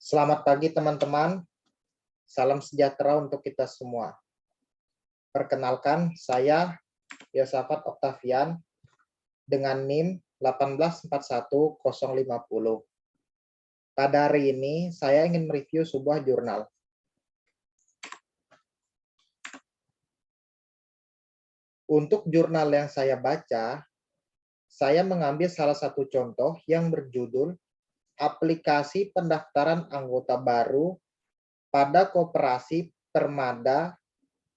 Selamat pagi teman-teman, salam sejahtera untuk kita semua. Perkenalkan, saya Yosafat Oktavian dengan NIM 1841050. Pada hari ini, saya ingin mereview sebuah jurnal. Untuk jurnal yang saya baca, saya mengambil salah satu contoh yang berjudul Aplikasi Pendaftaran Anggota Baru pada Koperasi Permada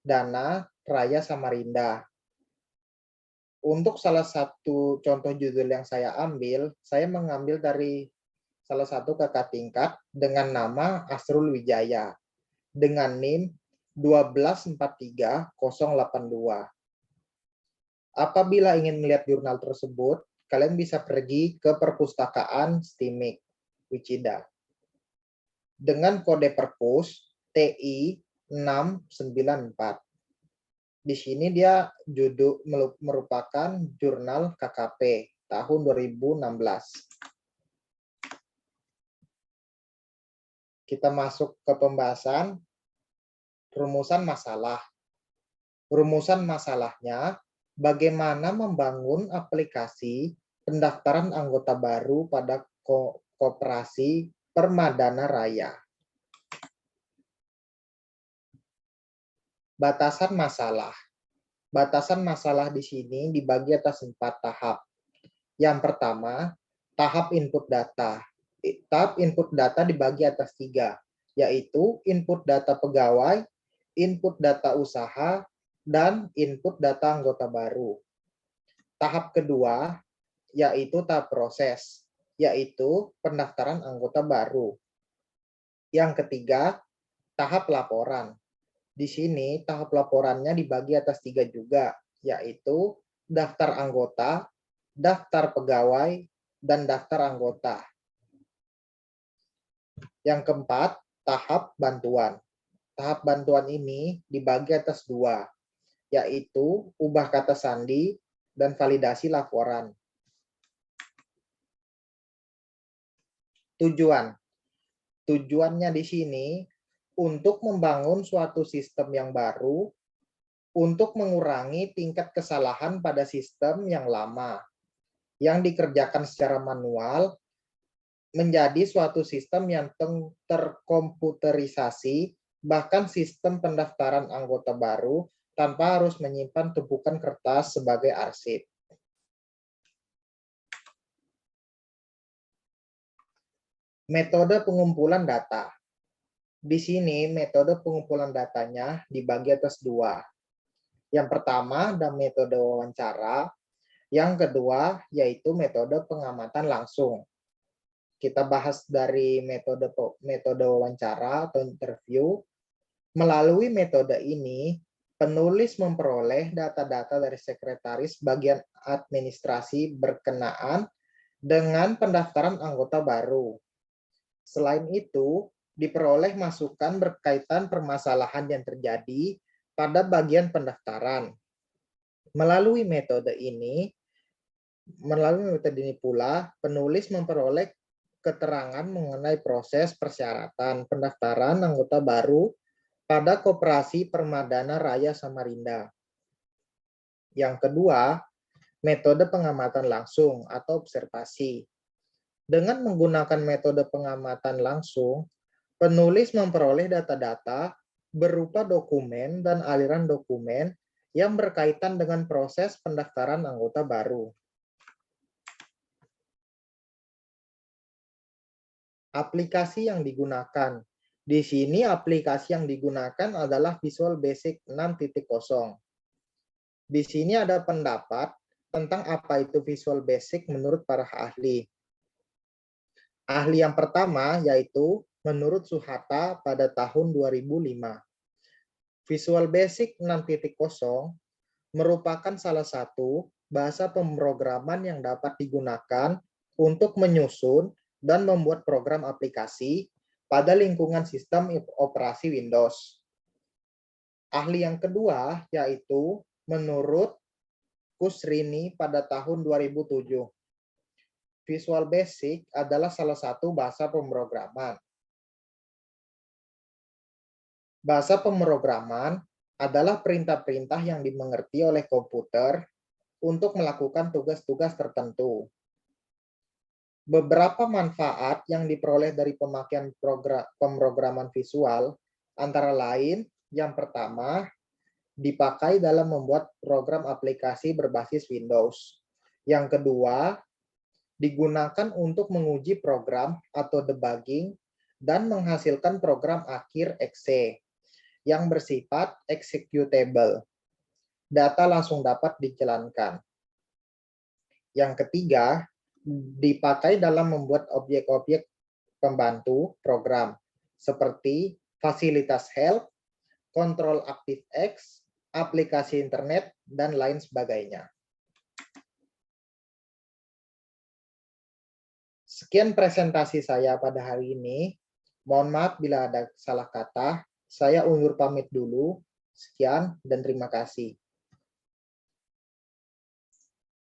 Dana Raya Samarinda. Untuk salah satu contoh judul yang saya ambil, saya mengambil dari salah satu kakak tingkat dengan nama Asrul Wijaya dengan NIM 1243082. Apabila ingin melihat jurnal tersebut, kalian bisa pergi ke perpustakaan STIMIK Wicida dengan kode perpus TI 694. Di sini dia merupakan jurnal KKP tahun 2016. Kita masuk ke pembahasan rumusan masalah. Rumusan masalahnya, bagaimana membangun aplikasi pendaftaran anggota baru pada Koperasi Permadana Raya. Batasan masalah. Batasan masalah di sini dibagi atas 4 tahap. Yang pertama, tahap input data. Tahap input data dibagi atas 3, yaitu input data pegawai, input data usaha, dan input data anggota baru. Tahap kedua, yaitu tahap proses, yaitu pendaftaran anggota baru. Yang ketiga, tahap laporan. Di sini tahap laporannya dibagi atas 3 juga, yaitu daftar anggota, daftar pegawai, dan daftar anggota. Yang keempat, tahap bantuan. Tahap bantuan ini dibagi atas 2, yaitu ubah kata sandi dan validasi laporan. Tujuan. Tujuannya di sini untuk membangun suatu sistem yang baru, untuk mengurangi tingkat kesalahan pada sistem yang lama, yang dikerjakan secara manual, menjadi suatu sistem yang terkomputerisasi, bahkan sistem pendaftaran anggota baru, tanpa harus menyimpan tumpukan kertas sebagai arsip. Metode pengumpulan data. Di sini metode pengumpulan datanya dibagi atas 2. Yang pertama ada metode wawancara, yang kedua yaitu metode pengamatan langsung. Kita bahas dari metode wawancara atau interview. Melalui metode ini, penulis memperoleh data-data dari sekretaris bagian administrasi berkenaan dengan pendaftaran anggota baru. Selain itu, diperoleh masukan berkaitan permasalahan yang terjadi pada bagian pendaftaran. Melalui metode ini pula, penulis memperoleh keterangan mengenai proses persyaratan pendaftaran anggota baru pada Koperasi Permadana Raya Samarinda. Yang kedua, metode pengamatan langsung atau observasi. Dengan menggunakan metode pengamatan langsung, penulis memperoleh data-data berupa dokumen dan aliran dokumen yang berkaitan dengan proses pendaftaran anggota baru. Aplikasi yang digunakan. Di sini aplikasi yang digunakan adalah Visual Basic 6.0. Di sini ada pendapat tentang apa itu Visual Basic menurut para ahli. Ahli yang pertama yaitu menurut Suhata pada tahun 2005. Visual Basic 6.0 merupakan salah satu bahasa pemrograman yang dapat digunakan untuk menyusun dan membuat program aplikasi pada lingkungan sistem operasi Windows. Ahli yang kedua yaitu menurut Kusrini pada tahun 2007. Visual Basic adalah salah satu bahasa pemrograman Bahasa pemrograman adalah perintah-perintah yang dimengerti oleh komputer untuk melakukan tugas-tugas tertentu. Beberapa manfaat yang diperoleh dari pemakaian pemrograman visual antara lain, yang pertama, dipakai dalam membuat program aplikasi berbasis Windows. Yang kedua, digunakan untuk menguji program atau debugging dan menghasilkan program akhir exe yang bersifat executable. Data langsung dapat dijalankan. Yang ketiga, dipakai dalam membuat objek-objek pembantu program seperti fasilitas help, kontrol ActiveX, aplikasi internet, dan lain sebagainya. Sekian presentasi saya pada hari ini. Mohon maaf bila ada salah kata. Saya undur pamit dulu. Sekian dan terima kasih.